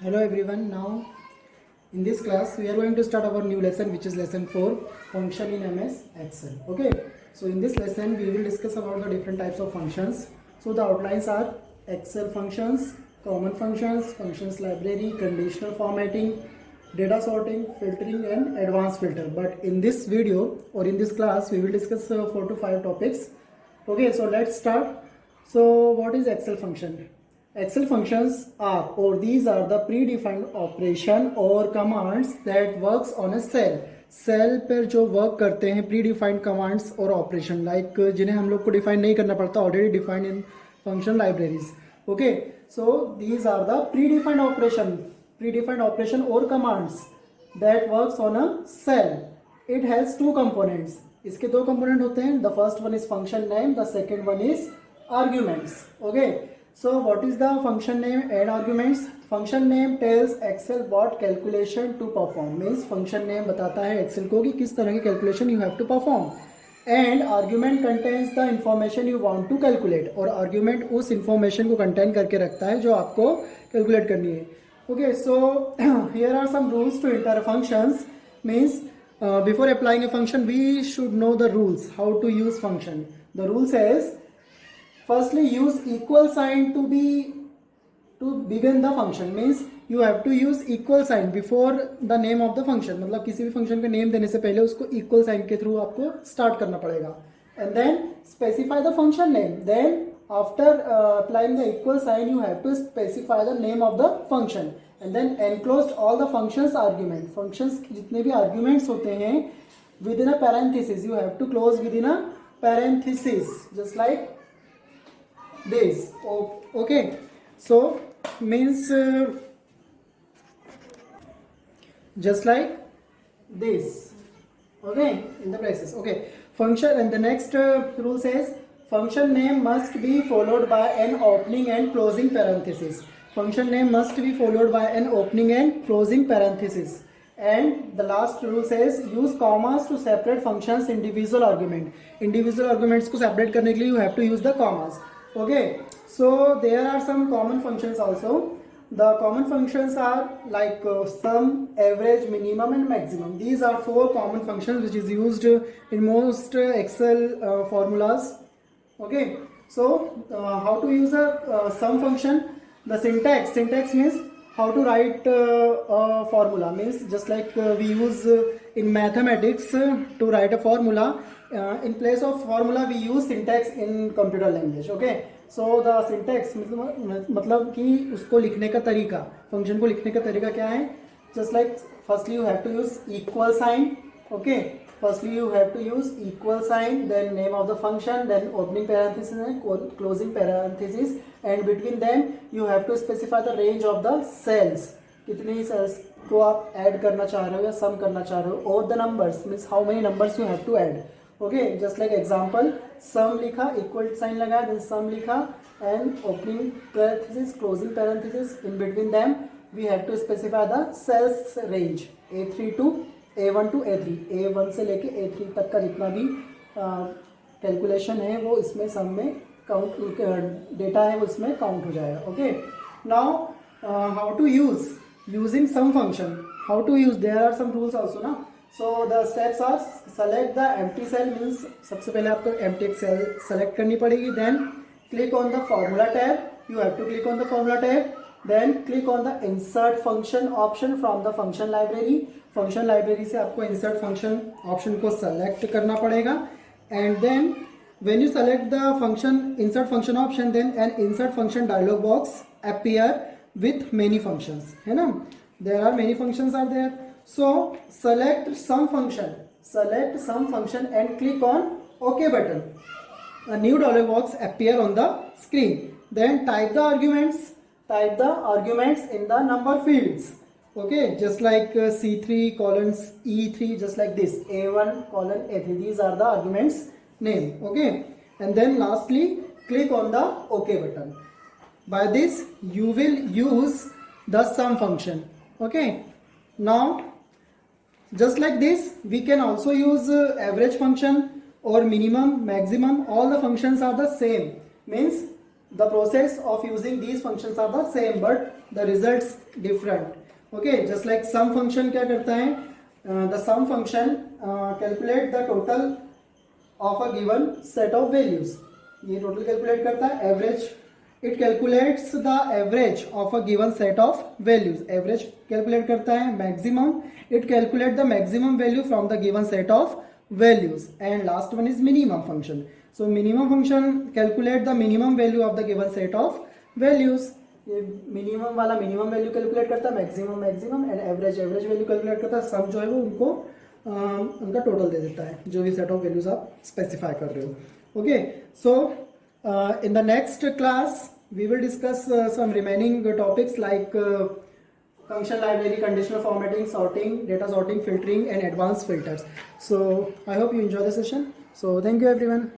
Hello everyone. Now in this class we are going to start our new lesson, which is lesson 4, function in MS Excel. Okay. So in this lesson we will discuss about the different types of functions. So the outlines are Excel functions, common functions, functions library, conditional formatting, data sorting, filtering and advanced filter. But in this video or in this class we will discuss 4 to 5 topics. Okay, so let's start. So what is Excel function? Excel functions are, or these are the predefined operation or commands that works on a cell. Cell पर जो work करते हैं predefined commands और operation, like जिन्हें हम लोग को define नहीं करना पड़ता, already defined in function libraries. Okay, so these are the predefined operation और commands that works on a cell. It has two components. इसके दो कंपोनेंट होते हैं. The first one is function name, the second one is arguments. Okay, so what is the function name and arguments? Function name tells Excel what calculation to perform. Means function name बताता है Excel को कि किस तरह की calculation you have to perform. And argument contains the information you want to calculate. और argument उस information को contain करके रखता है जो आपको calculate करनी है. Okay, so here are some rules to enter functions. Means before applying a function we should know the rules how to use function. The rule says firstly use equal sign to begin the function. Means you have to use equal sign before the name of the function. मतलब किसी भी function का name देने से पहले उसको equal sign के through आपको start करना पड़ेगा. And then specify the function name. Then after applying the equal sign you have to specify the name of the function. And then enclosed all the functions argument. Functions जितने भी arguments होते हैं within a parenthesis you have to close within a parenthesis just like this. Okay, so means just like this. Okay, in the braces. Okay, function, and the next rule says function name must be followed by an opening and closing parenthesis. Function name must be followed by an opening and closing parenthesis. And the last rule says use commas to separate functions individual argument. Individual arguments को separate करने के लिए you have to use the commas. Okay, so there are some common functions also. The common functions are like sum, average, minimum and maximum. These are 4 common functions which is used in most Excel formulas. Okay, so how to use a sum function? The syntax means how to write a formula. Means just like we use in mathematics to write a formula. In place of formula we use syntax in computer language. Okay, so the syntax मतलब कि उसको लिखने का तरीका, function को लिखने का तरीका क्या है? Just like firstly you have to use equal sign. Okay, firstly you have to use equal sign, then name of the function, then opening parenthesis and closing parenthesis, and between them you have to specify the range of the cells. कितनी cells को आप add करना चाह रहे हो या सम करना चाह रहे हो, और the numbers means how many numbers you have to add. Okay, just like example, sum लिखा, equal sign लगाया, then sum लिखा, and opening parenthesis, closing parenthesis, in between them we have to specify the cells range A3 to A1 to A3. A1 से लेके A3 तक का जितना भी calculation है वो इसमें सम में काउंट, डेटा है वो इसमें काउंट हो जाएगा. Okay, now how to using sum function, how to use, there are some rules also ना. So the steps are select the empty cell. Means सबसे पहले आपको empty cell select करनी पड़ेगी. Then click on the formula tab. You have to click on the formula tab. Then click on the insert function option from the function library. Function library से आपको insert function option को select करना पड़ेगा. And then when you select the function insert function option, then an insert function dialog box appear with many functions. है ना? There are many functions are there. So select some function and click on OK button. A new dialog box appear on the screen. Then type the arguments in the number fields. Okay, just like C3 colons E3, just like this, A1 colon A3. These are the arguments name. Okay, and then lastly click on the OK button. By this you will use the sum function. Okay, now just like this we can also use average function or minimum, maximum. All the functions are the same. Means the process of using these functions are the same but the results different. Okay, just like sum function क्या करता है, the sum function calculate the total of a given set of values. ये total calculate करता है. Average, it calculates the average of a given set of values. Average calculate करता है. Maximum, it calculate the maximum value from the given set of values. And last one is minimum function. So minimum function calculate the minimum value of the given set of values. ये minimum वाला minimum value calculate करता है, maximum maximum, and average average value calculate करता है. सम जो है वो उनको उनका टोटल दे देता है जो भी सेट ऑफ वैल्यूज आप स्पेसिफाई कर रहे हो. Okay, so in the next class we will discuss some remaining topics like function library, conditional formatting, sorting, data sorting, filtering, and advanced filters. So I hope you enjoy the session. So thank you everyone.